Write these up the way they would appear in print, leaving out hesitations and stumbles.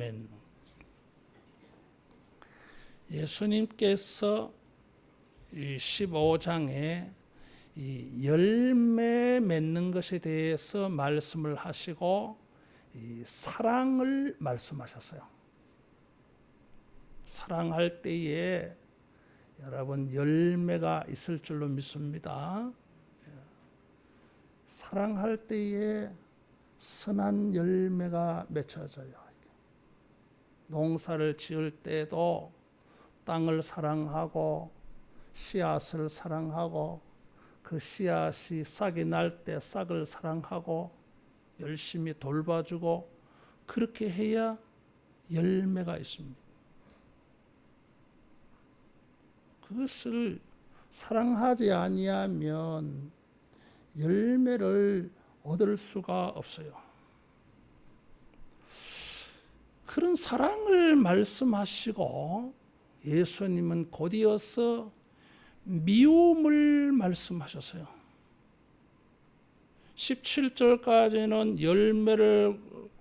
아멘. 예수님께서 이 15장에 이 열매 맺는 것에 대해서 말씀을 하시고 이 사랑을 말씀하셨어요. 사랑할 때에 여러분 열매가 있을 줄로 믿습니다. 사랑할 때에 선한 열매가 맺혀져요. 농사를 지을 때도 땅을 사랑하고 씨앗을 사랑하고 그 씨앗이 싹이 날 때 싹을 사랑하고 열심히 돌봐주고 그렇게 해야 열매가 있습니다. 그것을 사랑하지 아니하면 열매를 얻을 수가 없어요. 그런 사랑을 말씀하시고 예수님은 곧이어서 미움을 말씀하셨어요. 17절까지는 열매를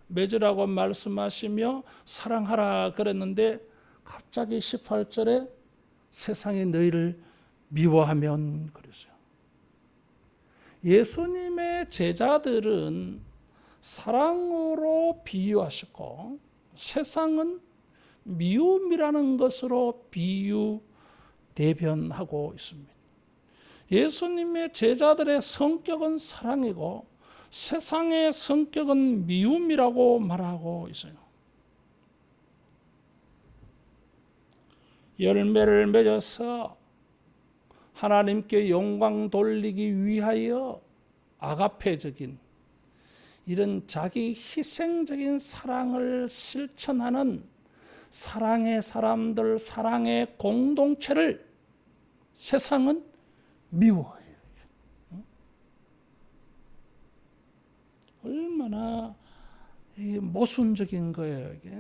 맺으라고 말씀하시며 사랑하라 그랬는데 갑자기 18절에 세상이 너희를 미워하면 그랬어요. 예수님의 제자들은 사랑으로 비유하셨고 세상은 미움이라는 것으로 대변하고 있습니다. 예수님의 제자들의 성격은 사랑이고 세상의 성격은 미움이라고 말하고 있어요. 열매를 맺어서 하나님께 영광 돌리기 위하여 아가페적인 이런 자기 희생적인 사랑을 실천하는 사랑의 사람들, 사랑의 공동체를 세상은 미워해요. 얼마나 모순적인 거예요, 이게.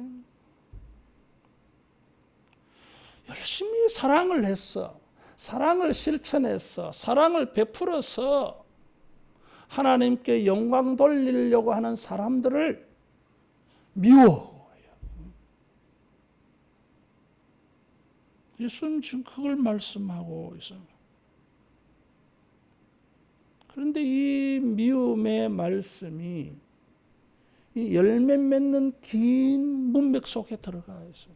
열심히 사랑을 했어. 사랑을 실천했어. 사랑을 베풀어서 하나님께 영광 돌리려고 하는 사람들을 미워해요. 예수님 지금 그걸 말씀하고 있어요. 그런데 이 미움의 말씀이 이 열매 맺는 긴 문맥 속에 들어가 있어요.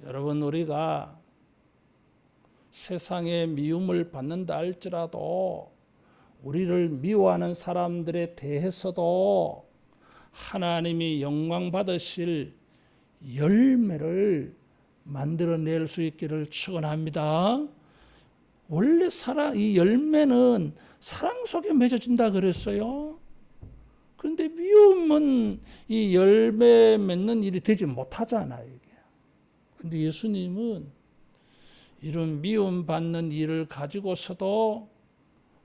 여러분, 우리가 세상에 미움을 받는다 할지라도 우리를 미워하는 사람들에 대해서도 하나님이 영광 받으실 열매를 만들어낼 수 있기를 축원합니다. 원래 이 열매는 사랑 속에 맺어진다 그랬어요. 그런데 미움은 이 열매 맺는 일이 되지 못하잖아요. 이게. 근데 예수님은 이런 미움 받는 일을 가지고서도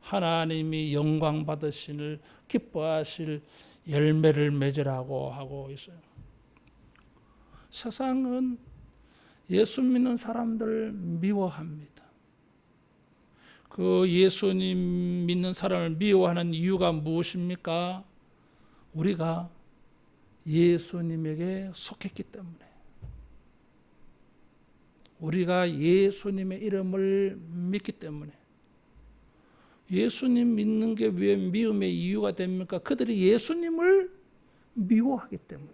하나님이 영광 받으시는 기뻐하실 열매를 맺으라고 하고 있어요. 세상은 예수 믿는 사람들을 미워합니다. 그 예수님 믿는 사람을 미워하는 이유가 무엇입니까? 우리가 예수님에게 속했기 때문에. 우리가 예수님의 이름을 믿기 때문에. 예수님 믿는 게 왜 미움의 이유가 됩니까? 그들이 예수님을 미워하기 때문에.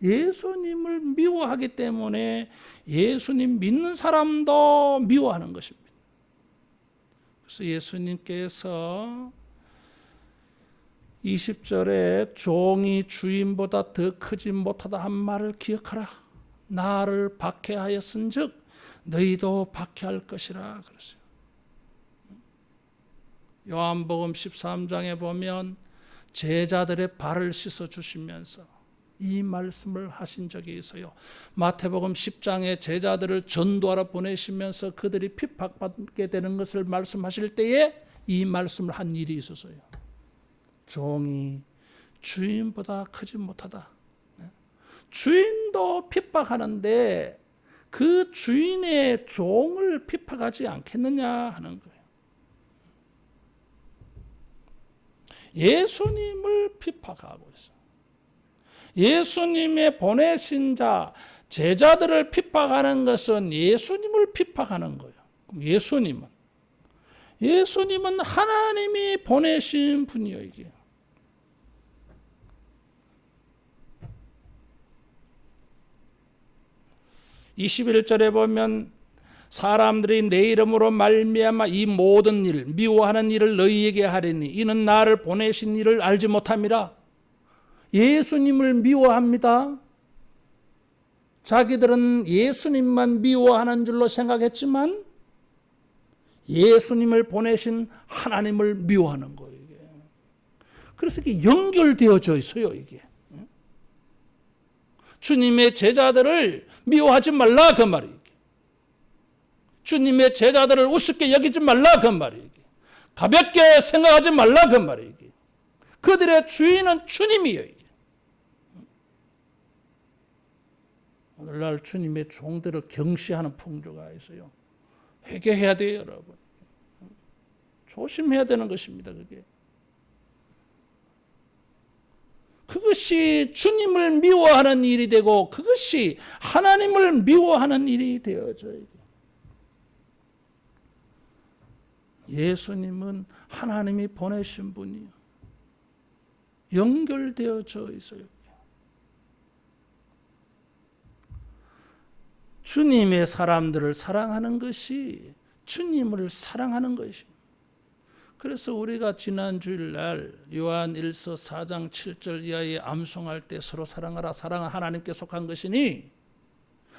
예수님을 미워하기 때문에 예수님 믿는 사람도 미워하는 것입니다. 그래서 예수님께서 20절에 종이 주인보다 더 크지 못하다 한 말을 기억하라. 나를 박해하였은즉 너희도 박해할 것이라 그랬어요. 요한복음 13장에 보면 제자들의 발을 씻어 주시면서 이 말씀을 하신 적이 있어요. 마태복음 10장에 제자들을 전도하러 보내시면서 그들이 핍박받게 되는 것을 말씀하실 때에 이 말씀을 한 일이 있었어요. 종이 주인보다 크지 못하다. 주인도 핍박하는데 그 주인의 종을 핍박하지 않겠느냐 하는 거예요. 예수님을 핍박하고 있어요. 예수님의 보내신 자, 제자들을 핍박하는 것은 예수님을 핍박하는 거예요. 예수님은 하나님이 보내신 분이에요, 이게. (21절에) 보면 사람들이 내 이름으로 말미암아 이 모든 일, 미워하는 일을 너희에게 하리니 이는 나를 보내신 이를 알지 못함이라. 예수님을 미워합니다. 자기들은 예수님만 미워하는 줄로 생각했지만 예수님을 보내신 하나님을 미워하는 거예요, 이게. 그래서 이게 연결되어져 있어요, 이게. 주님의 제자들을 미워하지 말라, 그 말이에요. 주님의 제자들을 우습게 여기지 말라, 그 말이에요. 가볍게 생각하지 말라, 그 말이에요. 그들의 주인은 주님이에요, 이게. 오늘날 주님의 종들을 경시하는 풍조가 있어요. 회개해야 돼요, 여러분. 조심해야 되는 것입니다, 그게. 그것이 주님을 미워하는 일이 되고 그것이 하나님을 미워하는 일이 되어져요. 예수님은 하나님이 보내신 분이요. 연결되어져 있어요. 주님의 사람들을 사랑하는 것이 주님을 사랑하는 것입니다. 그래서 우리가 지난 주일날 요한 1서 4장 7절 이하에 암송할 때 서로 사랑하라. 사랑은 하나님께 속한 것이니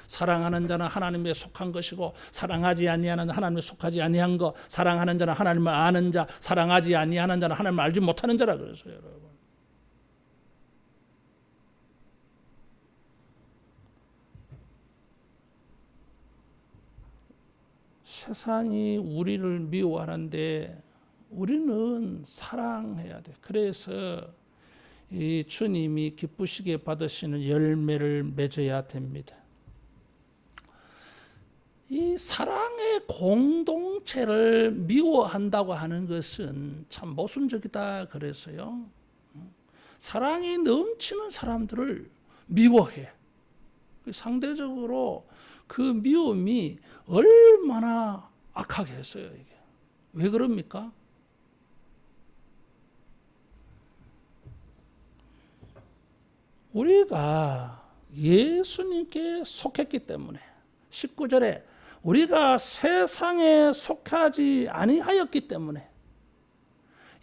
사랑하는 자는 하나님에 속한 것이고 사랑하지 아니하는 하나님에 속하지 아니한 것, 사랑하는 자는 하나님을 아는 자, 사랑하지 아니하는 자는 하나님을 알지 못하는 자라 그랬어요, 여러분. 세상이 우리를 미워하는데 우리는 사랑해야 돼. 그래서 이 주님이 기쁘시게 받으시는 열매를 맺어야 됩니다. 이 사랑의 공동체를 미워한다고 하는 것은 참 모순적이다 그래서요. 사랑이 넘치는 사람들을 미워해. 상대적으로 그 미움이 얼마나 악하겠어요, 이게. 왜 그럽니까? 우리가 예수님께 속했기 때문에 19절에 우리가 세상에 속하지 아니하였기 때문에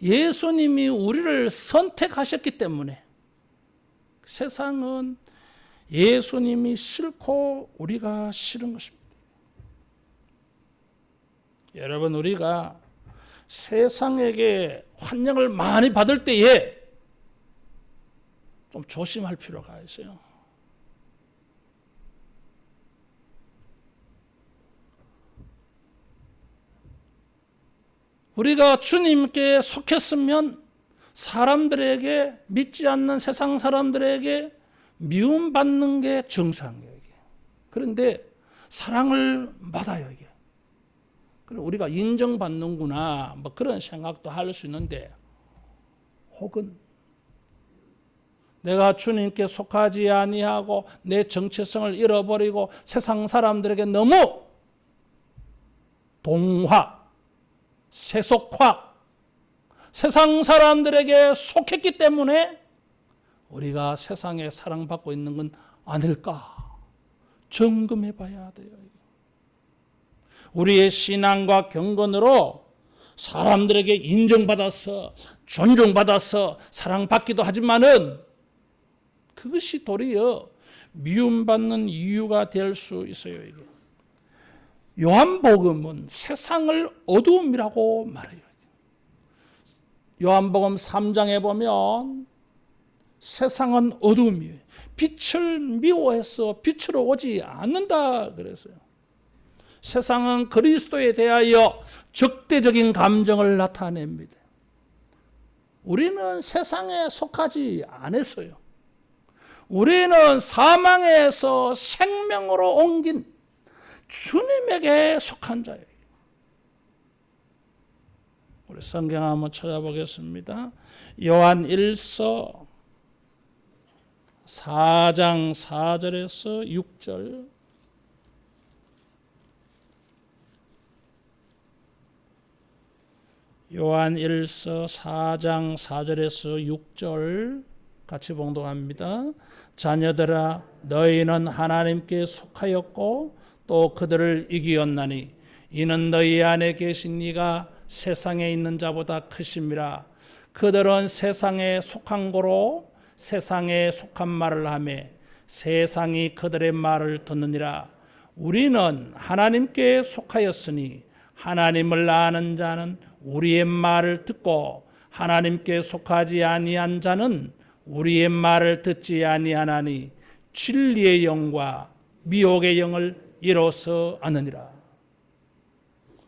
예수님이 우리를 선택하셨기 때문에 세상은 예수님이 싫고 우리가 싫은 것입니다. 여러분, 우리가 세상에게 환영을 많이 받을 때에 좀 조심할 필요가 있어요. 우리가 주님께 속했으면 사람들에게, 믿지 않는 세상 사람들에게 미움받는 게 정상이에요, 이게. 그런데 사랑을 받아요, 이게. 우리가 인정받는구나, 뭐 그런 생각도 할 수 있는데, 혹은 내가 주님께 속하지 아니하고 내 정체성을 잃어버리고 세상 사람들에게 너무 동화, 세속화, 세상 사람들에게 속했기 때문에 우리가 세상에 사랑받고 있는 건 아닐까 점검해 봐야 돼요. 우리의 신앙과 경건으로 사람들에게 인정받아서 존중받아서 사랑받기도 하지만은 그것이 도리어 미움받는 이유가 될 수 있어요, 이게. 요한복음은 세상을 어두움이라고 말해요. 요한복음 3장에 보면 세상은 어두움이에요. 빛을 미워해서 빛으로 오지 않는다 그랬어요. 세상은 그리스도에 대하여 적대적인 감정을 나타냅니다. 우리는 세상에 속하지 않았어요. 우리는 사망에서 생명으로 옮긴 주님에게 속한 자예요. 우리 성경 한번 찾아보겠습니다. 요한 1서 4장 4절에서 6절. 요한 1서 4장 4절에서 6절 같이 봉독합니다. 자녀들아, 너희는 하나님께 속하였고 또 그들을 이기었나니 이는 너희 안에 계신 이가 세상에 있는 자보다 크심이라. 그들은 세상에 속한 고로 세상에 속한 말을 하며 세상이 그들의 말을 듣느니라. 우리는 하나님께 속하였으니 하나님을 아는 자는 우리의 말을 듣고 하나님께 속하지 아니한 자는 우리의 말을 듣지 아니하나니 진리의 영과 미혹의 영을 이로써 아느니라.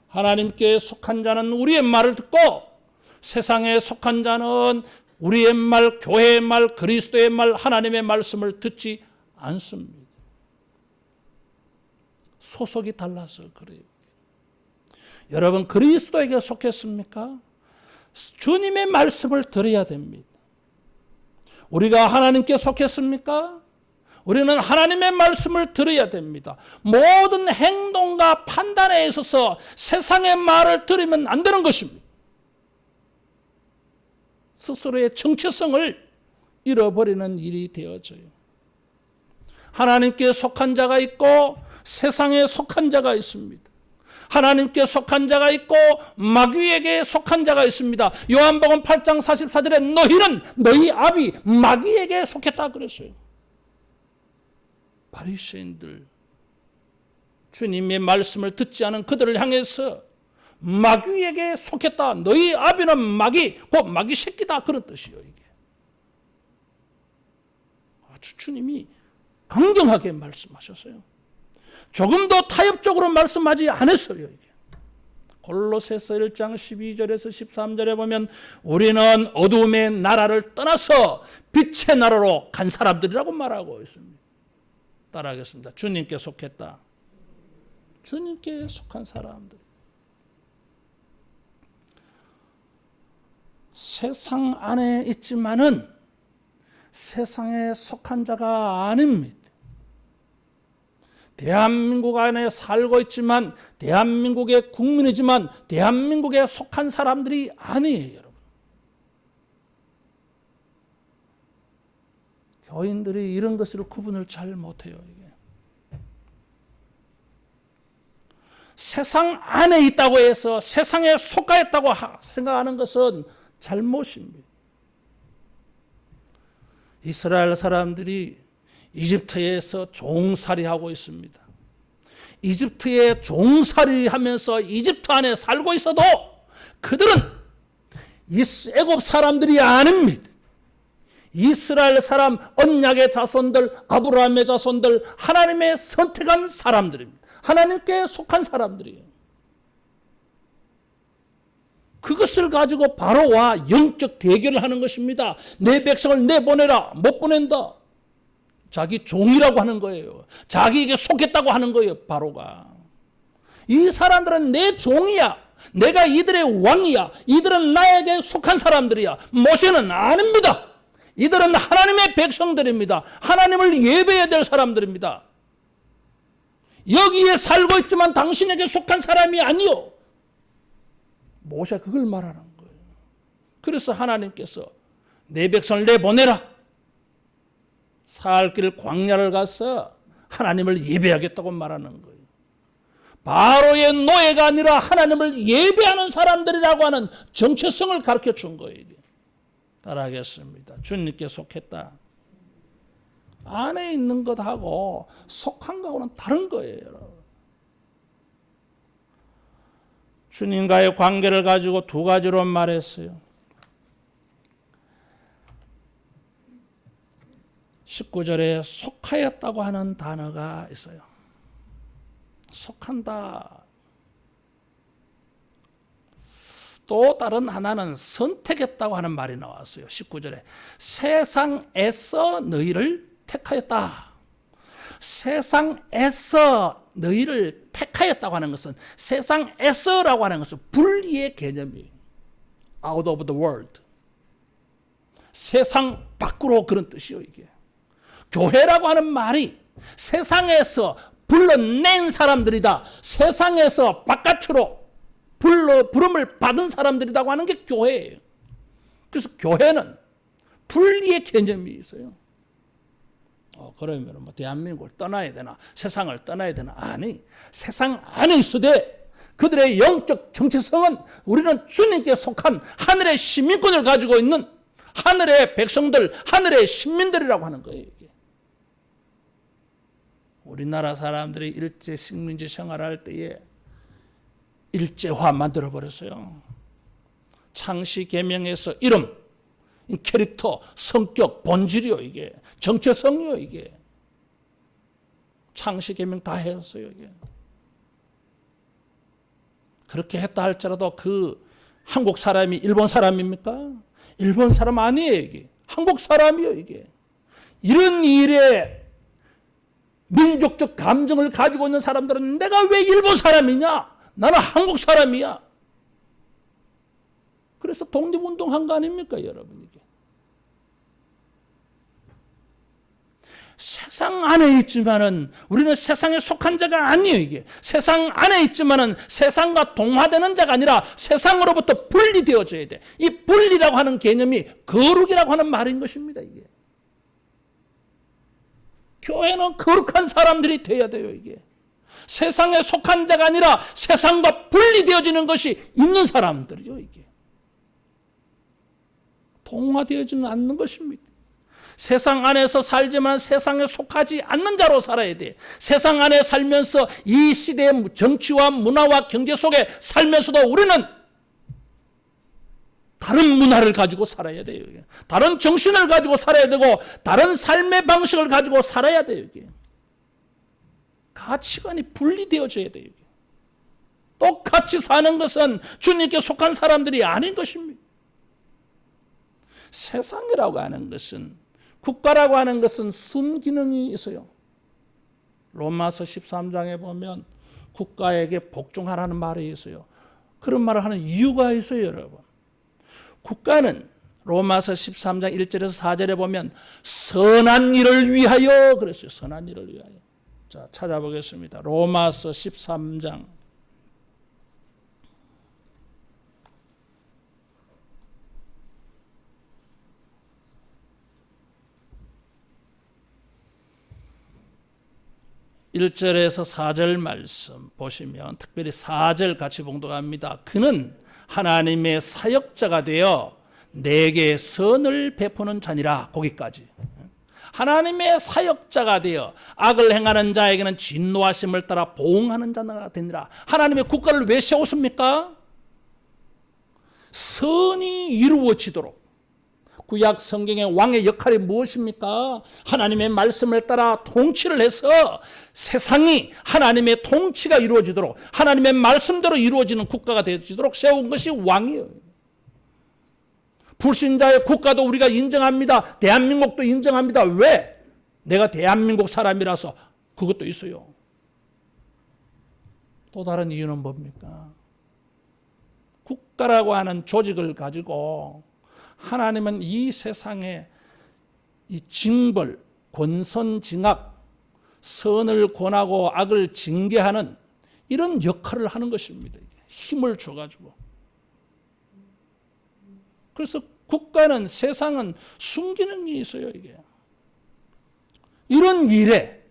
하나님께 속한 자는 우리의 말을 듣고 세상에 속한 자는 우리의 말, 교회의 말, 그리스도의 말, 하나님의 말씀을 듣지 않습니다. 소속이 달라서 그래요. 여러분, 그리스도에게 속했습니까? 주님의 말씀을 들어야 됩니다. 우리가 하나님께 속했습니까? 우리는 하나님의 말씀을 들어야 됩니다. 모든 행동과 판단에 있어서 세상의 말을 들으면 안 되는 것입니다. 스스로의 정체성을 잃어버리는 일이 되어져요. 하나님께 속한 자가 있고 세상에 속한 자가 있습니다. 하나님께 속한 자가 있고 마귀에게 속한 자가 있습니다. 요한복음 8장 44절에 너희는 너희 아비 마귀에게 속했다 그랬어요. 바리새인들, 주님의 말씀을 듣지 않은 그들을 향해서 마귀에게 속했다. 너희 아비는 마귀, 곧 마귀 새끼다. 그런 뜻이에요. 이게 아주 주님이 강경하게 말씀하셨어요. 조금도 타협적으로 말씀하지 않았어요. 이게. 골로새서 1장 12절에서 13절에 보면 우리는 어두움의 나라를 떠나서 빛의 나라로 간 사람들이라고 말하고 있습니다. 따라하겠습니다. 주님께 속했다. 주님께 속한 사람들. 세상 안에 있지만은 세상에 속한 자가 아닙니다. 대한민국 안에 살고 있지만 대한민국의 국민이지만 대한민국에 속한 사람들이 아니에요, 여러분. 교인들이 이런 것을 구분을 잘 못해요. 이게. 세상 안에 있다고 해서 세상에 속하였다고 생각하는 것은 잘못입니다. 이스라엘 사람들이 이집트에서 종살이하고 있습니다. 이집트에 종살이하면서 이집트 안에 살고 있어도 그들은 애굽 사람들이 아닙니다. 이스라엘 사람, 언약의 자손들, 아브라함의 자손들, 하나님의 선택한 사람들입니다. 하나님께 속한 사람들이에요. 그것을 가지고 바로와 영적 대결을 하는 것입니다. 내 백성을 내보내라. 못 보낸다. 자기 종이라고 하는 거예요. 자기에게 속했다고 하는 거예요. 바로가. 이 사람들은 내 종이야. 내가 이들의 왕이야. 이들은 나에게 속한 사람들이야. 모세는 아닙니다. 이들은 하나님의 백성들입니다. 하나님을 예배해야 될 사람들입니다. 여기에 살고 있지만 당신에게 속한 사람이 아니요. 모세가 그걸 말하는 거예요. 그래서 하나님께서 내 백성을 내보내라. 살 길 광야를 가서 하나님을 예배하겠다고 말하는 거예요. 바로의 노예가 아니라 하나님을 예배하는 사람들이라고 하는 정체성을 가르쳐 준 거예요. 따라하겠습니다. 주님께 속했다. 안에 있는 것하고 속한 것하고는 다른 거예요. 주님과의 관계를 가지고 두 가지로 말했어요. 19절에 속하였다고 하는 단어가 있어요. 속한다. 또 다른 하나는 선택했다고 하는 말이 나왔어요. 19절에 세상에서 너희를 택하였다. 세상에서 너희를 택하였다고 하는 것은 세상에서라고 하는 것은 분리의 개념이에요. Out of the world. 세상 밖으로 그런 뜻이에요. 이게. 교회라고 하는 말이 세상에서 불러낸 사람들이다. 세상에서 바깥으로 부름을 받은 사람들이라고 하는 게 교회예요. 그래서 교회는 분리의 개념이 있어요. 그러면 뭐 대한민국을 떠나야 되나? 세상을 떠나야 되나? 아니, 세상 안에 있어도 그들의 영적 정체성은 우리는 주님께 속한 하늘의 시민권을 가지고 있는 하늘의 백성들, 하늘의 시민들이라고 하는 거예요. 이게. 우리나라 사람들이 일제 식민지 생활할 때에 일제화 만들어버렸어요. 창씨 계명에서 이름, 캐릭터, 성격, 본질이요. 이게 정체성이요. 이게 창씨 계명 다 했어요. 이게 그렇게 했다 할지라도 그 한국 사람이 일본 사람입니까? 일본 사람 아니에요. 이게 한국 사람이요. 이게 이런 일에 민족적 감정을 가지고 있는 사람들은 내가 왜 일본 사람이냐? 나는 한국 사람이야. 그래서 독립운동한 거 아닙니까, 여러분? 이게 세상 안에 있지만은 우리는 세상에 속한 자가 아니에요. 이게 세상 안에 있지만은 세상과 동화되는 자가 아니라 세상으로부터 분리되어져야 돼. 이 분리라고 하는 개념이 거룩이라고 하는 말인 것입니다. 이게 교회는 거룩한 사람들이 돼야 돼요. 이게 세상에 속한 자가 아니라 세상과 분리되어지는 것이 있는 사람들이요. 이게 동화되어지는 않는 것입니다. 세상 안에서 살지만 세상에 속하지 않는 자로 살아야 돼. 세상 안에 살면서 이 시대의 정치와 문화와 경제 속에 살면서도 우리는 다른 문화를 가지고 살아야 돼요. 다른 정신을 가지고 살아야 되고 다른 삶의 방식을 가지고 살아야 돼요. 이게. 가치관이 분리되어져야 돼요. 똑같이 사는 것은 주님께 속한 사람들이 아닌 것입니다. 세상이라고 하는 것은 국가라고 하는 것은 순기능이 있어요. 로마서 13장에 보면 국가에게 복종하라는 말이 있어요. 그런 말을 하는 이유가 있어요, 여러분. 국가는 로마서 13장 1절에서 4절에 보면 선한 일을 위하여 그랬어요. 선한 일을 위하여. 자, 찾아보겠습니다. 로마서 13장 1절에서 4절 말씀 보시면 특별히 4절 같이 봉독합니다. 그는 하나님의 사역자가 되어 내게 선을 베푸는 자니라. 거기까지. 하나님의 사역자가 되어 악을 행하는 자에게는 진노하심을 따라 보응하는 자가 되니라. 하나님의 국가를 왜 세웠습니까? 선이 이루어지도록. 구약 성경의 왕의 역할이 무엇입니까? 하나님의 말씀을 따라 통치를 해서 세상이 하나님의 통치가 이루어지도록 하나님의 말씀대로 이루어지는 국가가 되어지도록 세운 것이 왕이에요. 불신자의 국가도 우리가 인정합니다. 대한민국도 인정합니다. 왜? 내가 대한민국 사람이라서 그것도 있어요. 또 다른 이유는 뭡니까? 국가라고 하는 조직을 가지고 하나님은 이 세상에 이 징벌, 권선징악, 선을 권하고 악을 징계하는 이런 역할을 하는 것입니다. 힘을 줘가지고. 그래서 국가는 세상은 순기능이 있어요. 이게. 이런 일에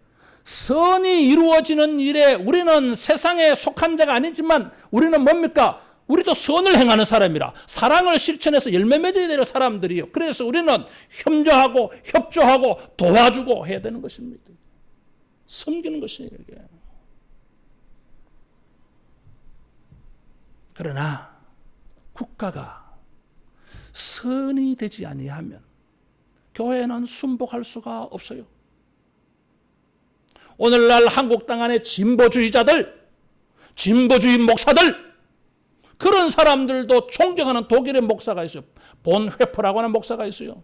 선이 이루어지는 일에 우리는 세상에 속한 자가 아니지만 우리는 뭡니까? 우리도 선을 행하는 사람이라 사랑을 실천해서 열매 맺어야 될 사람들이요. 그래서 우리는 협조하고 협조하고 도와주고 해야 되는 것입니다. 섬기는 것이에요. 이게. 그러나 국가가 선이 되지 아니하면 교회는 순복할 수가 없어요. 오늘날 한국 땅 안에 진보주의자들, 진보주의 목사들 그런 사람들도 존경하는 독일의 목사가 있어요. 본 회퍼라고 하는 목사가 있어요.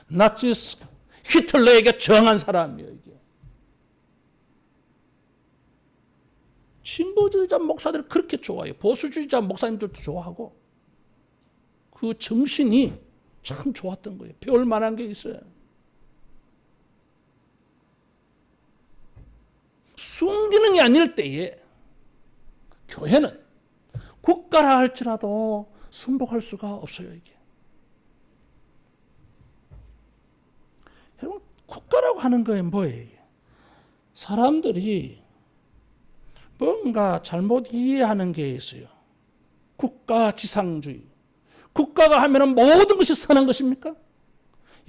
나치스 히틀러에게 정한 사람이에요. 이게. 진보주의자 목사들 그렇게 좋아해요. 보수주의자 목사님들도 좋아하고 그 정신이 참 좋았던 거예요. 배울 만한 게 있어요. 순기능이 아닐 때에 교회는 국가라 할지라도 순복할 수가 없어요. 이게. 여러분, 국가라고 하는 거에 뭐예요? 이게? 사람들이 뭔가 잘못 이해하는 게 있어요. 국가 지상주의. 국가가 하면 모든 것이 선한 것입니까?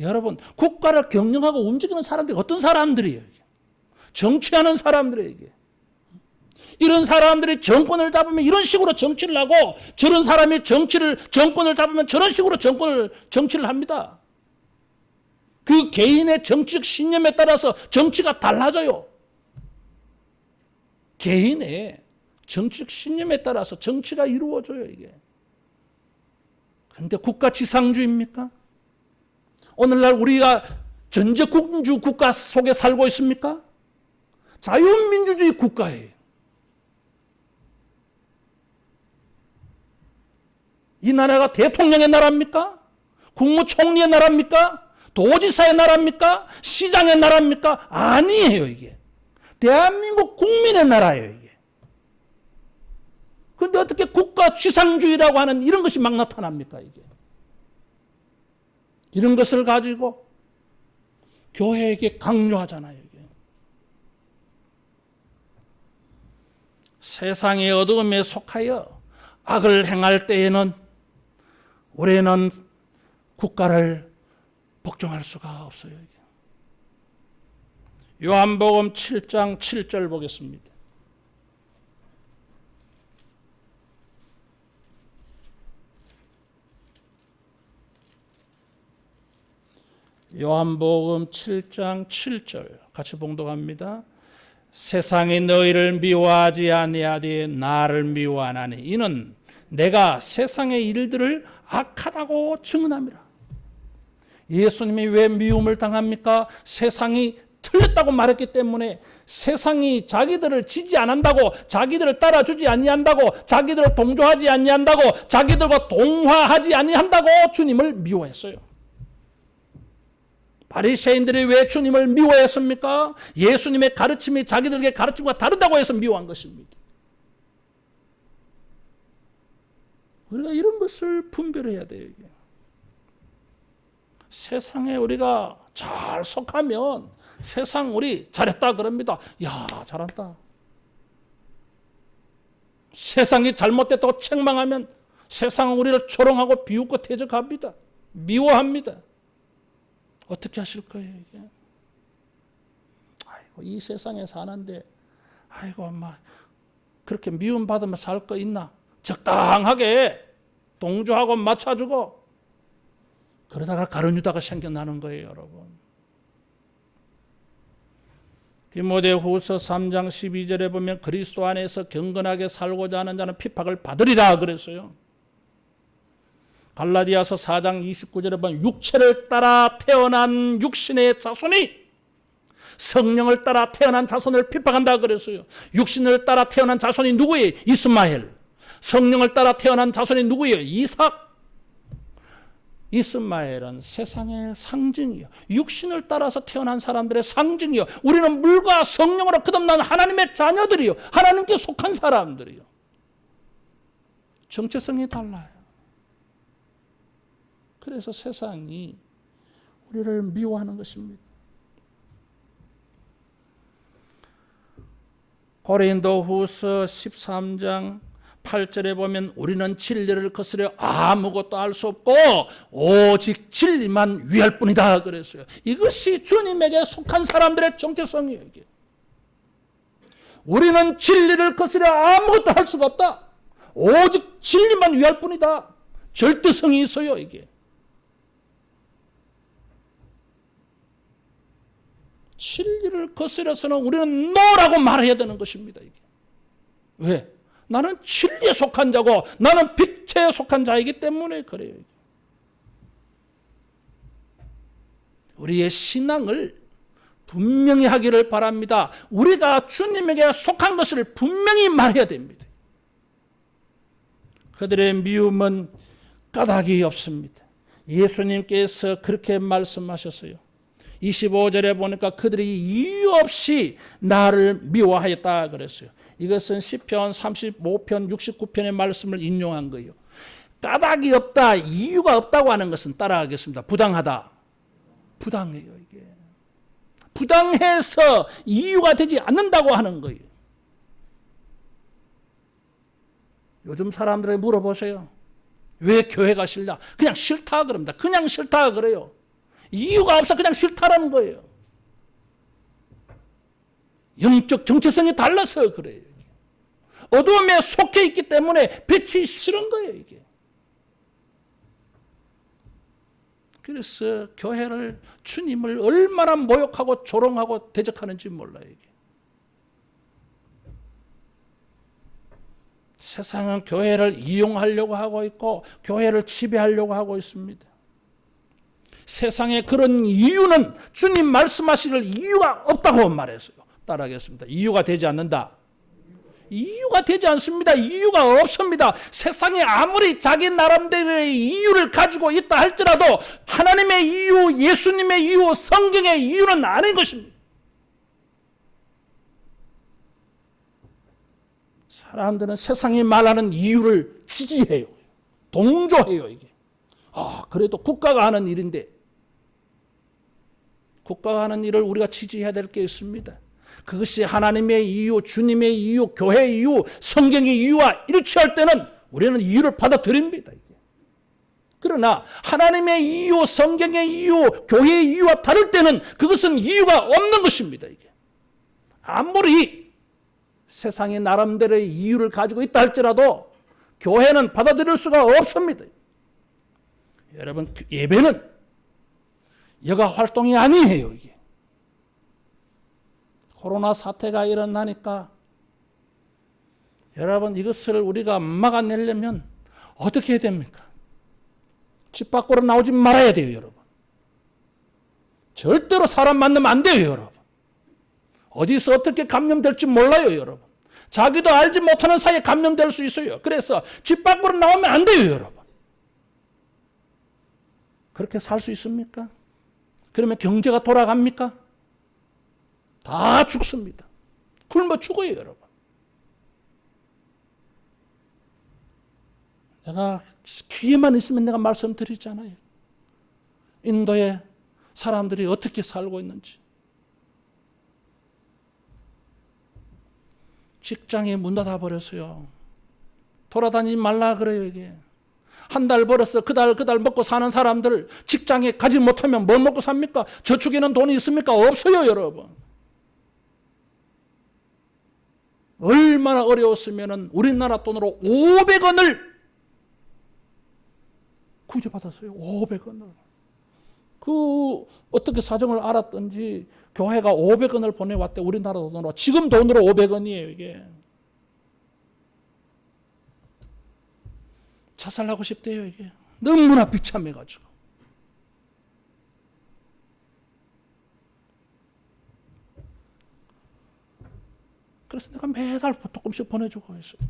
여러분, 국가를 경영하고 움직이는 사람들이 어떤 사람들이에요? 이게? 정치하는 사람들에게. 이런 사람들이 정권을 잡으면 이런 식으로 정치를 하고, 저런 사람이 정권을 잡으면 저런 식으로 정치를 합니다. 그 개인의 정치적 신념에 따라서 정치가 달라져요. 개인의 정치적 신념에 따라서 정치가 이루어져요, 이게. 그런데 국가 지상주의입니까? 오늘날 우리가 전제국주 국가 속에 살고 있습니까? 자유민주주의 국가예요. 이 나라가 대통령의 나라입니까? 국무총리의 나라입니까? 도지사의 나라입니까? 시장의 나라입니까? 아니에요, 이게. 대한민국 국민의 나라예요, 이게. 그런데 어떻게 국가 지상주의라고 하는 이런 것이 막 나타납니까, 이게. 이런 것을 가지고 교회에게 강요하잖아요, 이게. 세상의 어두움에 속하여 악을 행할 때에는 우리는 국가를 복종할 수가 없어요. 요한복음 7장 7절 보겠습니다. 요한복음 7장 7절 같이 봉독합니다. 세상이 너희를 미워하지 아니하되 나를 미워하나니 이는 내가 세상의 일들을 악하다고 증언함이라. 예수님이 왜 미움을 당합니까? 세상이 틀렸다고 말했기 때문에, 세상이 자기들을 지지 않는다고, 자기들을 따라주지 아니한다고, 자기들을 동조하지 아니한다고, 자기들과 동화하지 아니한다고 주님을 미워했어요. 바리새인들이 왜 주님을 미워했습니까? 예수님의 가르침이 자기들의 가르침과 다르다고 해서 미워한 것입니다. 우리가 이런 것을 분별해야 돼요. 이게. 세상에 우리가 잘 속하면 세상 우리 잘했다 그럽니다. 야, 잘한다. 세상이 잘못됐다고 책망하면 세상은 우리를 조롱하고 비웃고 대적합니다. 미워합니다. 어떻게 하실 거예요, 이게? 아이고, 이 세상에 사는데, 아이고, 엄마, 그렇게 미움받으면 살 거 있나? 적당하게 동조하고 맞춰주고, 그러다가 가룟유다가 생겨나는 거예요, 여러분. 디모데후서 3장 12절에 보면 그리스도 안에서 경건하게 살고자 하는 자는 핍박을 받으리라 그랬어요. 갈라디아서 4장 29절에 보면 육체를 따라 태어난 육신의 자손이 성령을 따라 태어난 자손을 핍박한다 그랬어요. 육신을 따라 태어난 자손이 누구예요? 이스마엘. 성령을 따라 태어난 자손이 누구예요? 이삭. 이스마엘은 세상의 상징이요. 육신을 따라서 태어난 사람들의 상징이요. 우리는 물과 성령으로 거듭난 하나님의 자녀들이요. 하나님께 속한 사람들이요. 정체성이 달라요. 그래서 세상이 우리를 미워하는 것입니다. 고린도후서 13장 8절에 보면 우리는 진리를 거스려 아무것도 알 수 없고 오직 진리만 위할 뿐이다 그랬어요. 이것이 주님에게 속한 사람들의 정체성이에요. 이게. 우리는 진리를 거스려 아무것도 할 수가 없다. 오직 진리만 위할 뿐이다. 절대성이 있어요, 이게. 진리를 거스려서는 우리는 노라고 말해야 되는 것입니다. 이게. 왜? 나는 진리에 속한 자고 나는 빛에 속한 자이기 때문에 그래요. 우리의 신앙을 분명히 하기를 바랍니다. 우리가 주님에게 속한 것을 분명히 말해야 됩니다. 그들의 미움은 까닭이 없습니다. 예수님께서 그렇게 말씀하셨어요. 25절에 보니까 그들이 이유 없이 나를 미워하였다 그랬어요. 이것은 시편 35편 69편의 말씀을 인용한 거예요. 까닭이 없다, 이유가 없다고 하는 것은 따라하겠습니다. 부당하다. 부당해요, 이게. 부당해서 이유가 되지 않는다고 하는 거예요. 요즘 사람들에게 물어보세요. 왜 교회가 싫냐? 그냥 싫다 그럽니다. 그냥 싫다 그래요. 이유가 없어 그냥 싫다라는 거예요. 영적 정체성이 달라서 그래요. 어두움에 속해 있기 때문에 빛이 싫은 거예요, 이게. 그래서 교회를, 주님을 얼마나 모욕하고 조롱하고 대적하는지 몰라요, 이게. 세상은 교회를 이용하려고 하고 있고 교회를 지배하려고 하고 있습니다. 세상에 그런 이유는 주님 말씀하실 이유가 없다고 말했어요. 따라하겠습니다. 이유가 되지 않는다. 이유가 되지 않습니다. 이유가 없습니다. 세상에 아무리 자기 나름대로의 이유를 가지고 있다 할지라도 하나님의 이유, 예수님의 이유, 성경의 이유는 아닌 것입니다. 사람들은 세상이 말하는 이유를 지지해요. 동조해요, 이게. 그래도 국가가 하는 일인데, 국가가 하는 일을 우리가 지지해야 될 게 있습니다. 그것이 하나님의 이유, 주님의 이유, 교회의 이유, 성경의 이유와 일치할 때는 우리는 이유를 받아들입니다, 이게. 그러나 하나님의 이유, 성경의 이유, 교회의 이유와 다를 때는 그것은 이유가 없는 것입니다, 이게. 아무리 세상이 나름대로의 이유를 가지고 있다 할지라도 교회는 받아들일 수가 없습니다. 여러분, 예배는 여가 활동이 아니에요, 이게. 코로나 사태가 일어나니까 여러분, 이것을 우리가 막아내려면 어떻게 해야 됩니까? 집 밖으로 나오지 말아야 돼요, 여러분. 절대로 사람 만나면 안 돼요, 여러분. 어디서 어떻게 감염될지 몰라요, 여러분. 자기도 알지 못하는 사이에 감염될 수 있어요. 그래서 집 밖으로 나오면 안 돼요, 여러분. 그렇게 살 수 있습니까? 그러면 경제가 돌아갑니까? 다 죽습니다. 굶어 죽어요, 여러분. 내가 기회만 있으면 내가 말씀드리잖아요. 인도의 사람들이 어떻게 살고 있는지. 직장이 문 닫아버렸어요. 돌아다니지 말라 그래요, 이게. 한 달 벌어서 그 달 먹고 사는 사람들, 직장에 가지 못하면 뭘 먹고 삽니까? 저축에는 돈이 있습니까? 없어요, 여러분. 얼마나 어려웠으면 우리나라 돈으로 500원을 구제받았어요. 500원을. 어떻게 사정을 알았던지 교회가 500원을 보내왔대, 우리나라 돈으로. 지금 돈으로 500원이에요, 이게. 자살하고 싶대요, 이게. 너무나 비참해가지고. 그래서 내가 매달 조금씩 보내주고 있어요.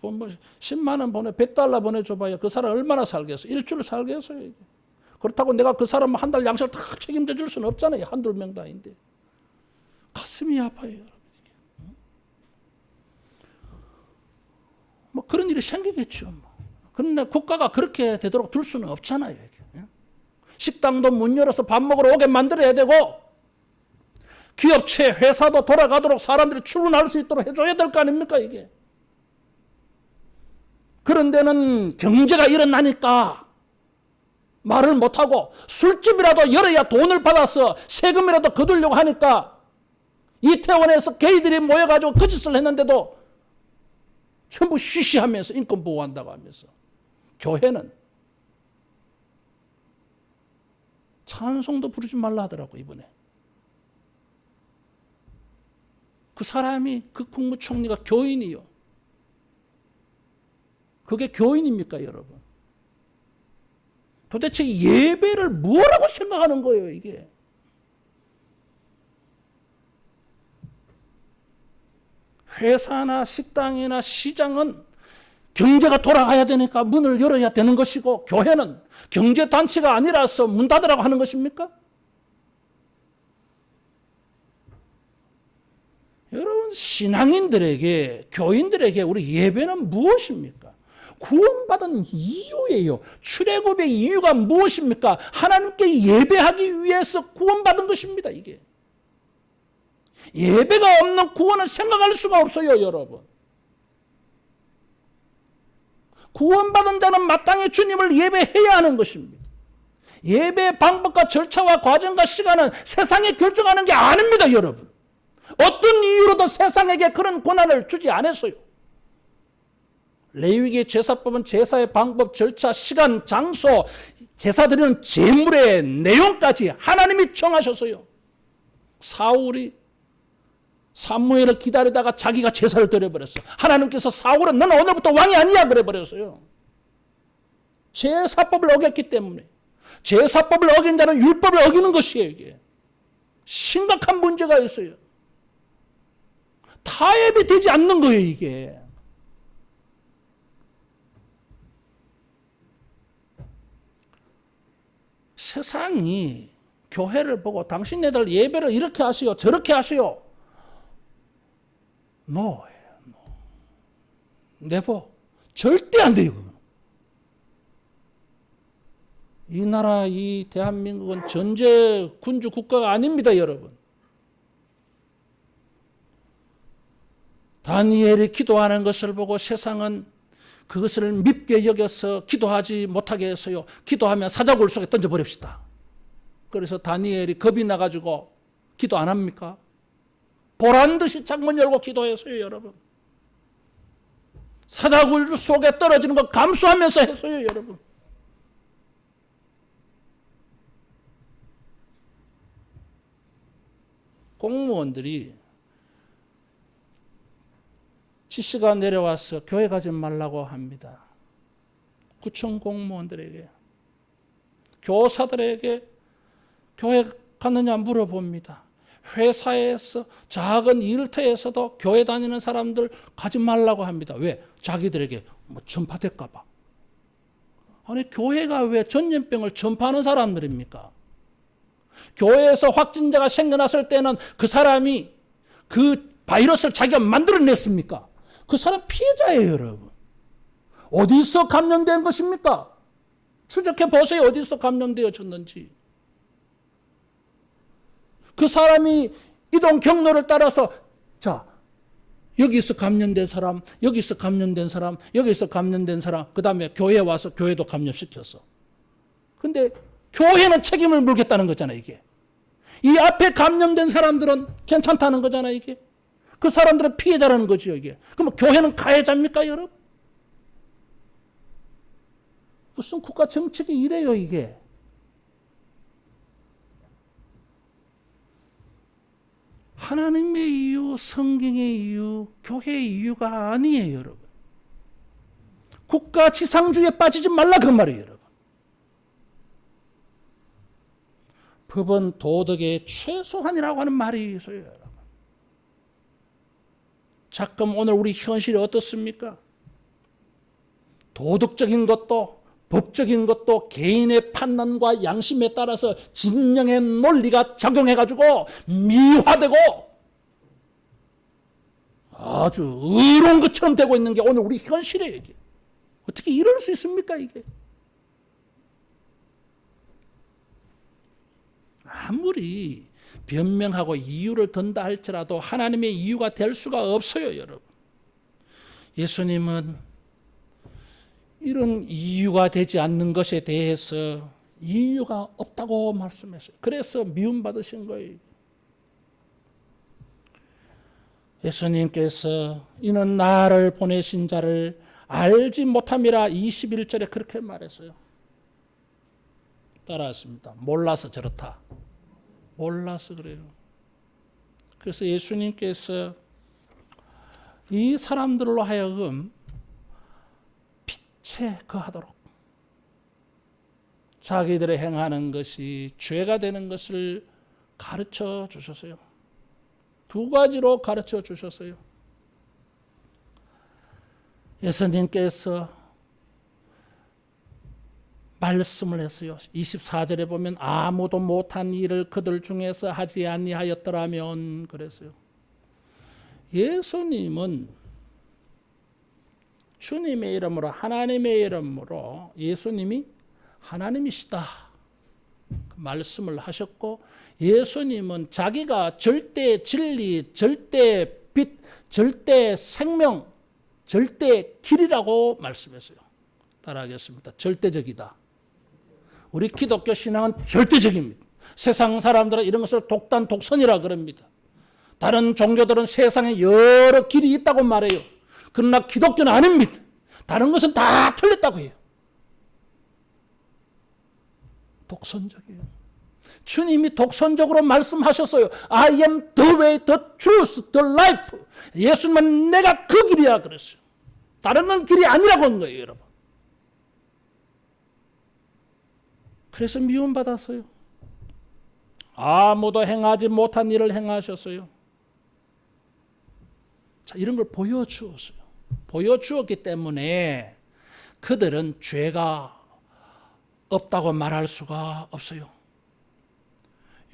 뭐 10만 원 보내, 100달러 보내줘봐야 그 사람 얼마나 살겠어? 일주일 살겠어요, 이게. 그렇다고 내가 그 사람 한 달 양식을 다 책임져 줄 수는 없잖아요. 한두 명 다인데. 가슴이 아파요. 뭐 그런 일이 생기겠죠. 그런데 국가가 그렇게 되도록 둘 수는 없잖아요, 이게. 식당도 문 열어서 밥 먹으러 오게 만들어야 되고, 기업체, 회사도 돌아가도록 사람들이 출근할 수 있도록 해줘야 될 거 아닙니까, 이게. 그런 데는 경제가 일어나니까 말을 못하고 술집이라도 열어야 돈을 받아서 세금이라도 거두려고 하니까 이태원에서 게이들이 모여가지고 거짓을 했는데도 전부 쉬쉬하면서 인권 보호한다고 하면서. 교회는 찬송도 부르지 말라 하더라고, 이번에. 그 사람이, 그 국무총리가 교인이요. 그게 교인입니까, 여러분? 도대체 예배를 뭐라고 생각하는 거예요, 이게? 회사나 식당이나 시장은 경제가 돌아가야 되니까 문을 열어야 되는 것이고, 교회는 경제단체가 아니라서 문 닫으라고 하는 것입니까? 여러분, 신앙인들에게, 교인들에게 우리 예배는 무엇입니까? 구원받은 이유예요. 출애굽의 이유가 무엇입니까? 하나님께 예배하기 위해서 구원받은 것입니다, 이게. 예배가 없는 구원은 생각할 수가 없어요, 여러분. 구원받은 자는 마땅히 주님을 예배해야 하는 것입니다. 예배의 방법과 절차와 과정과 시간은 세상이 결정하는 게 아닙니다, 여러분. 어떤 이유로도 세상에게 그런 권한을 주지 않았어요. 레위기 제사법은 제사의 방법, 절차, 시간, 장소, 제사 드리는 제물의 내용까지 하나님이 정하셨어요. 사울이 사무엘을 기다리다가 자기가 제사를 드려버렸어. 하나님께서 사울은 너는 오늘부터 왕이 아니야 그래버렸어요. 제사법을 어겼기 때문에. 제사법을 어긴 자는 율법을 어기는 것이에요. 이게 심각한 문제가 있어요. 타협이 되지 않는 거예요, 이게. 세상이 교회를 보고 당신네들 예배를 이렇게 하세요, 저렇게 하세요. No. Never. 절대 안 돼요, 그건. 이 나라, 이 대한민국은 전제 군주 국가가 아닙니다, 여러분. 다니엘이 기도하는 것을 보고 세상은 그것을 밉게 여겨서 기도하지 못하게 해서요. 기도하면 사자굴 속에 던져버립시다. 그래서 다니엘이 겁이 나가지고 기도 안 합니까? 보란 듯이 창문 열고 기도했어요, 여러분. 사자굴 속에 떨어지는 거 감수하면서 했어요, 여러분. 공무원들이 지시가 내려와서 교회 가지 말라고 합니다. 구청 공무원들에게, 교사들에게 교회 갔느냐 물어봅니다. 회사에서 작은 일터에서도 교회 다니는 사람들 가지 말라고 합니다. 왜? 자기들에게 전파될까 봐. 아니, 교회가 왜 전염병을 전파하는 사람들입니까? 교회에서 확진자가 생겨났을 때는 그 사람이 그 바이러스를 자기가 만들어냈습니까? 그 사람 피해자예요, 여러분. 어디서 감염된 것입니까? 추적해 보세요. 어디서 감염되어졌는지. 그 사람이 이동 경로를 따라서, 자, 여기서 감염된 사람, 여기서 감염된 사람, 여기서 감염된 사람, 그 다음에 교회에 와서 교회도 감염시켰어. 근데 교회는 책임을 물겠다는 거잖아요, 이게. 이 앞에 감염된 사람들은 괜찮다는 거잖아요, 이게. 그 사람들은 피해자라는 거죠, 이게. 그럼 교회는 가해자입니까, 여러분? 무슨 국가 정책이 이래요, 이게. 하나님의 이유, 성경의 이유, 교회의 이유가 아니에요, 여러분. 국가 지상주의에 빠지지 말라 그 말이에요, 여러분. 법은 도덕의 최소한이라고 하는 말이 있어요, 여러분. 잠깐 오늘 우리 현실이 어떻습니까? 도덕적인 것도 법적인 것도 개인의 판단과 양심에 따라서 진영의 논리가 작용해가지고 미화되고 아주 의로운 것처럼 되고 있는 게 오늘 우리 현실이에요, 이게. 어떻게 이럴 수 있습니까, 이게? 아무리 변명하고 이유를 든다 할지라도 하나님의 이유가 될 수가 없어요, 여러분. 예수님은 이런 이유가 되지 않는 것에 대해서 이유가 없다고 말씀했어요. 그래서 미움받으신 거예요. 예수님께서 이는 나를 보내신 자를 알지 못함이라 21절에 그렇게 말했어요. 따라했습니다. 몰라서 저렇다. 몰라서 그래요. 그래서 예수님께서 이 사람들로 하여금 빛에 거하도록 자기들의 행하는 것이 죄가 되는 것을 가르쳐 주셨어요. 두 가지로 가르쳐 주셨어요. 예수님께서 말씀을 했어요. 24절에 보면 아무도 못한 일을 그들 중에서 하지 아니하였더라면 그랬어요. 예수님은 주님의 이름으로 하나님의 이름으로 예수님이 하나님이시다 말씀을 하셨고, 예수님은 자기가 절대 진리, 절대 빛, 절대 생명, 절대 길이라고 말씀했어요. 따라하겠습니다. 절대적이다. 우리 기독교 신앙은 절대적입니다. 세상 사람들은 이런 것을 독단, 독선이라 그럽니다. 다른 종교들은 세상에 여러 길이 있다고 말해요. 그러나 기독교는 아닙니다. 다른 것은 다 틀렸다고 해요. 독선적이에요. 주님이 독선적으로 말씀하셨어요. I am the way, the truth, the life. 예수님은 내가 그 길이야 그랬어요. 다른 건 길이 아니라고 한 거예요, 여러분. 그래서 미움받았어요. 아무도 행하지 못한 일을 행하셨어요. 자, 이런 걸 보여주었어요. 보여주었기 때문에 그들은 죄가 없다고 말할 수가 없어요.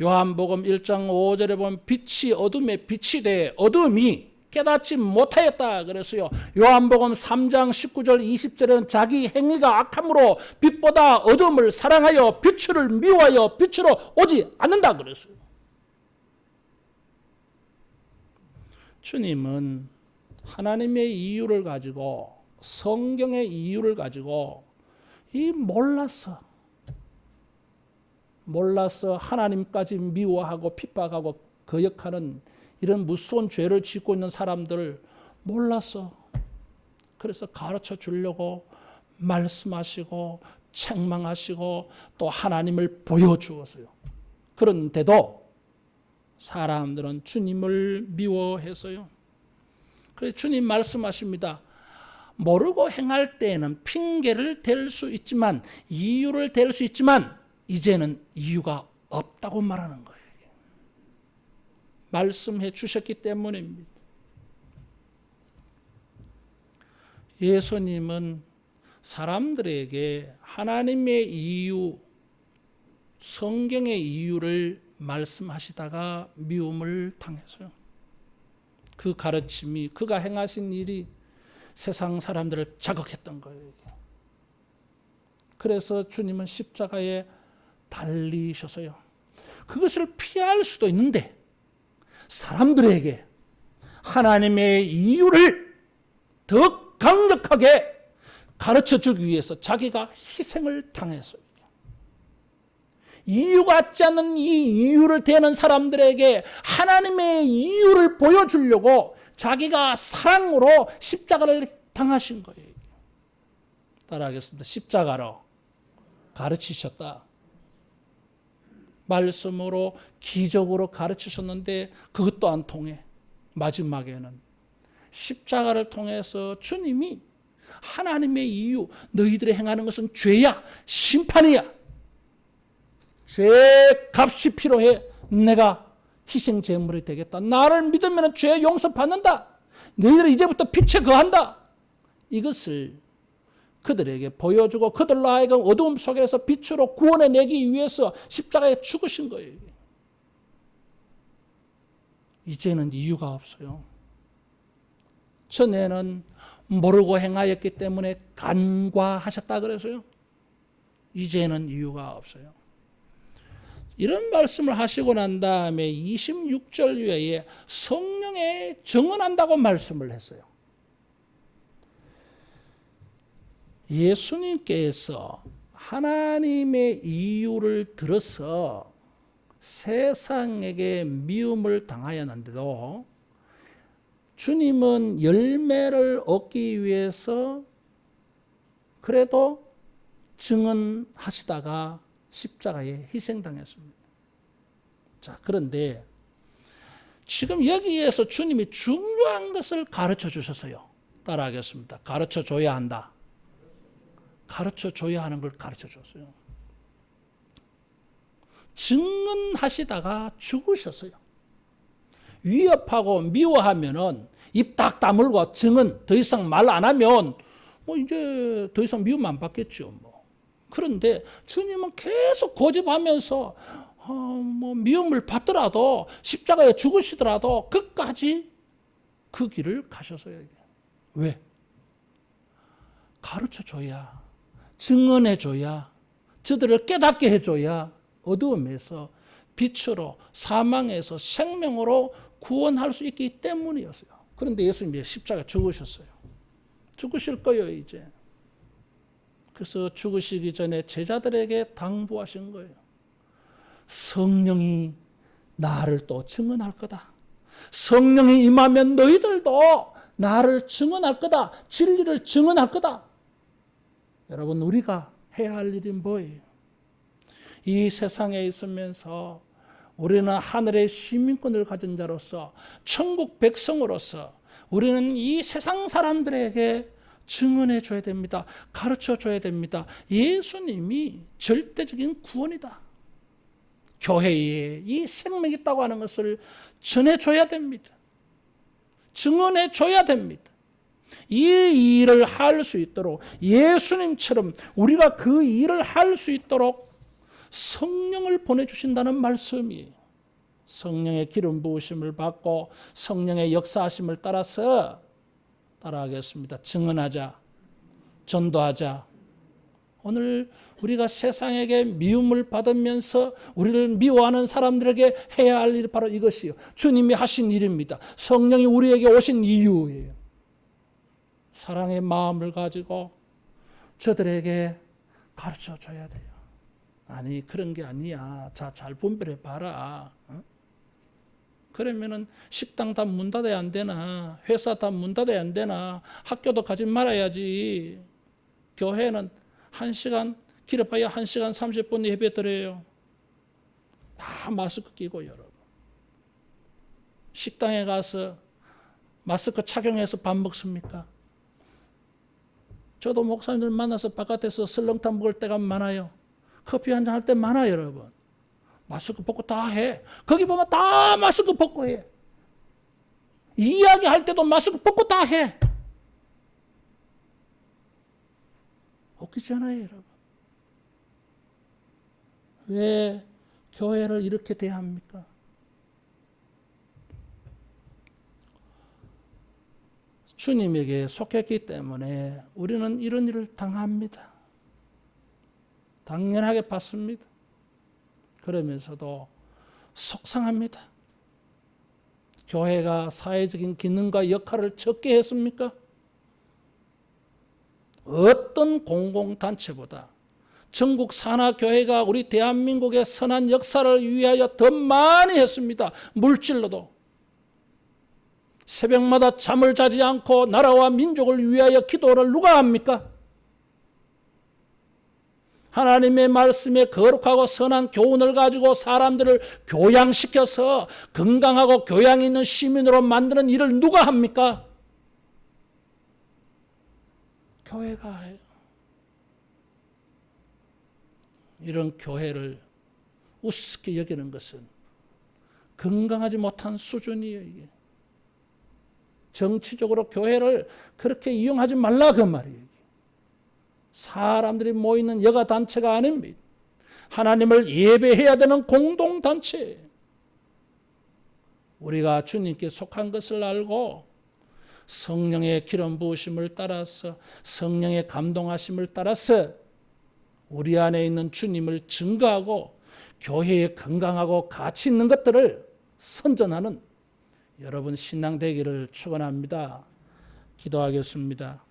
요한복음 1장 5절에 보면 빛이 어둠에 빛이 돼 어둠이 깨닫지 못하였다 그랬어요. 요한복음 3장 19절 20절에는 자기 행위가 악함으로 빛보다 어둠을 사랑하여 빛을 미워하여 빛으로 오지 않는다 그랬어요. 주님은 하나님의 이유를 가지고 성경의 이유를 가지고 몰라서 하나님까지 미워하고 핍박하고 거역하는 이런 무서운 죄를 짓고 있는 사람들을 몰라서 그래서 가르쳐 주려고 말씀하시고 책망하시고 또 하나님을 보여주었어요. 그런데도 사람들은 주님을 미워해서요. 그래서 주님 말씀하십니다. 모르고 행할 때에는 핑계를 댈 수 있지만 이유를 댈 수 있지만 이제는 이유가 없다고 말하는 거예요. 말씀해 주셨기 때문입니다. 예수님은 사람들에게 하나님의 이유, 성경의 이유를 말씀하시다가 미움을 당했어요. 그 가르침이, 그가 행하신 일이 세상 사람들을 자극했던 거예요. 그래서 주님은 십자가에 달리셨어요. 그것을 피할 수도 있는데 사람들에게 하나님의 이유를 더 강력하게 가르쳐 주기 위해서 자기가 희생을 당했어요. 이유 같지 않은 이 이유를 대는 사람들에게 하나님의 이유를 보여주려고 자기가 사랑으로 십자가를 당하신 거예요. 따라하겠습니다. 십자가로 가르치셨다. 말씀으로 기적으로 가르치셨는데 그것도 안 통해. 마지막에는 십자가를 통해서 주님이 하나님의 이유, 너희들이 행하는 것은 죄야, 심판이야. 죄의 값이 필요해. 내가 희생 제물이 되겠다. 나를 믿으면 죄 용서받는다. 너희들은 이제부터 빛에 거한다. 이것을 그들에게 보여주고 그들로 하여금 어두움 속에서 빛으로 구원해내기 위해서 십자가에 죽으신 거예요. 이제는 이유가 없어요. 전에는 모르고 행하였기 때문에 간과하셨다 그래서요. 이제는 이유가 없어요. 이런 말씀을 하시고 난 다음에 26절 외에 성령에 증언한다고 말씀을 했어요. 예수님께서 하나님의 이유를 들어서 세상에게 미움을 당하였는데도 주님은 열매를 얻기 위해서 그래도 증언하시다가 십자가에 희생당했습니다. 자, 그런데 지금 여기에서 주님이 중요한 것을 가르쳐 주셨어요. 따라하겠습니다. 가르쳐 줘야 한다. 가르쳐 줘야 하는 걸 가르쳐 줬어요. 증언하시다가 죽으셨어요. 위협하고 미워하면은 입 딱 다물고 증언 더 이상 말 안 하면 뭐 이제 더 이상 미움 안 받겠죠. 뭐. 그런데 주님은 계속 고집하면서 뭐 미움을 받더라도 십자가에 죽으시더라도 끝까지 그 길을 가셨어요. 왜? 가르쳐줘야, 증언해줘야, 저들을 깨닫게 해줘야 어두움에서 빛으로, 사망에서 생명으로 구원할 수 있기 때문이었어요. 그런데 예수님이 십자가에 죽으셨어요. 죽으실 거예요, 이제. 그래서 죽으시기 전에 제자들에게 당부하신 거예요. 성령이 나를 또 증언할 거다. 성령이 임하면 너희들도 나를 증언할 거다. 진리를 증언할 거다. 여러분, 우리가 해야 할 일이 뭐예요? 이 세상에 있으면서 우리는 하늘의 시민권을 가진 자로서, 천국 백성으로서 우리는 이 세상 사람들에게 증언해 줘야 됩니다. 가르쳐 줘야 됩니다. 예수님이 절대적인 구원이다. 교회에 이 생명이 있다고 하는 것을 전해줘야 됩니다. 증언해줘야 됩니다. 이 일을 할 수 있도록, 예수님처럼 우리가 그 일을 할 수 있도록 성령을 보내주신다는 말씀이에요. 성령의 기름 부으심을 받고 성령의 역사하심을 따라서 따라가겠습니다. 증언하자, 전도하자. 오늘 우리가 세상에게 미움을 받으면서 우리를 미워하는 사람들에게 해야 할 일이 바로 이것이요. 주님이 하신 일입니다. 성령이 우리에게 오신 이유예요. 사랑의 마음을 가지고 저들에게 가르쳐 줘야 돼요. 아니, 그런 게 아니야. 자, 잘 분별해 봐라. 그러면은 식당 다 문 닫아야 안 되나? 회사 다 문 닫아야 안 되나? 학교도 가지 말아야지. 교회는 1시간, 길어봐야 1시간 30분 예배 드려요. 다 마스크 끼고 여러분. 식당에 가서 마스크 착용해서 밥 먹습니까? 저도 목사님들 만나서 바깥에서 설렁탕 먹을 때가 많아요. 커피 한잔 할 때 많아요, 여러분. 마스크 벗고 다 해. 거기 보면 다 마스크 벗고 해. 이야기할 때도 마스크 벗고 다 해. 웃기잖아요, 여러분. 왜 교회를 이렇게 대합니까? 주님에게 속했기 때문에 우리는 이런 일을 당합니다. 당연하게 받습니다. 그러면서도 속상합니다. 교회가 사회적인 기능과 역할을 적게 했습니까? 어떤 공공단체보다 전국 산하교회가 우리 대한민국의 선한 역사를 위하여 더 많이 했습니다. 물질로도. 새벽마다 잠을 자지 않고 나라와 민족을 위하여 기도를 누가 합니까? 하나님의 말씀에 거룩하고 선한 교훈을 가지고 사람들을 교양시켜서 건강하고 교양 있는 시민으로 만드는 일을 누가 합니까? 교회가 해요. 이런 교회를 우습게 여기는 것은 건강하지 못한 수준이에요. 이게. 정치적으로 교회를 그렇게 이용하지 말라 그 말이에요. 사람들이 모이는 여가단체가 아닙니다. 하나님을 예배해야 되는 공동단체. 우리가 주님께 속한 것을 알고 성령의 기름 부으심을 따라서, 성령의 감동하심을 따라서 우리 안에 있는 주님을 증거하고 교회에 건강하고 가치 있는 것들을 선전하는 여러분 신앙 되기를 축원합니다. 기도하겠습니다.